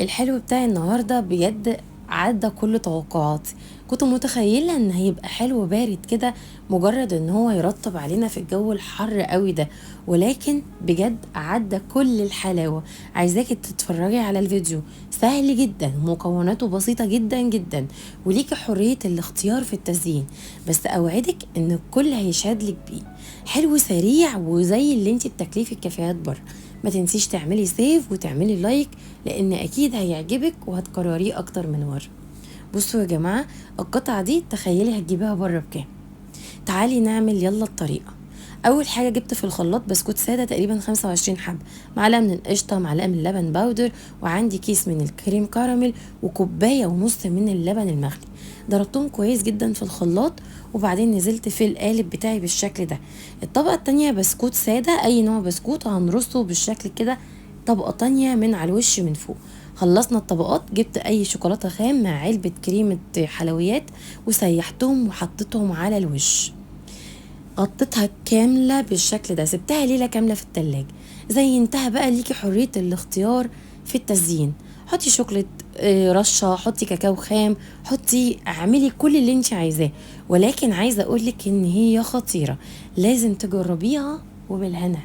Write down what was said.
الحلو بتاعي النهاردة بجد عدى كل توقعاتي. كنت متخيلة ان هيبقى حلو بارد كده، مجرد ان هو يرطب علينا في الجو الحر قوي ده، ولكن بجد عدى كل الحلاوة. عايزاكي تتفرجي على الفيديو، سهل جدا، مكوناته بسيطة جدا جدا، وليكي حرية الاختيار في التزيين. بس اوعدك ان الكل هيشهد لك بيه. حلو سريع وزي اللي انتي بتاكليه في الكافيهات بره. ما تنسيش تعملي سيف وتعملي لايك، لان اكيد هيعجبك وهتكرريه اكتر من مرة. بصوا يا جماعة، القطعة دي تخيلي هتجيبها بره بكام. تعالي نعمل يلا الطريقة. اول حاجة جبت في الخلاط بسكوت سادة تقريبا 25 حبة، معلقة من القشطة، معلقة من اللبن باودر، وعندي كيس من الكريم كراميل، وكوباية ونص من اللبن المغلي. ضربتهم كويس جدا في الخلاط، وبعدين نزلت في القالب بتاعي بالشكل ده. الطبقة التانية بسكوت سادة، اي نوع بسكوت هنرصه بالشكل كده، طبقة تانية من على الوش من فوق. خلصنا الطبقات، جبت اي شوكولاتة خام مع علبة كريمة حلويات، وسيحتهم وحطيتهم على الوش. غطيتها كاملة بالشكل ده، سبتها ليلة كاملة في التلاجة. زينتها بقى، ليكي حرية الاختيار في التزيين. حطي شوكولات رشة، حطي كاكاو خام، حطي، اعملي كل اللي انت عايزاه. ولكن عايزة اقولك ان هي خطيرة، لازم تجربيها، وبالهنا.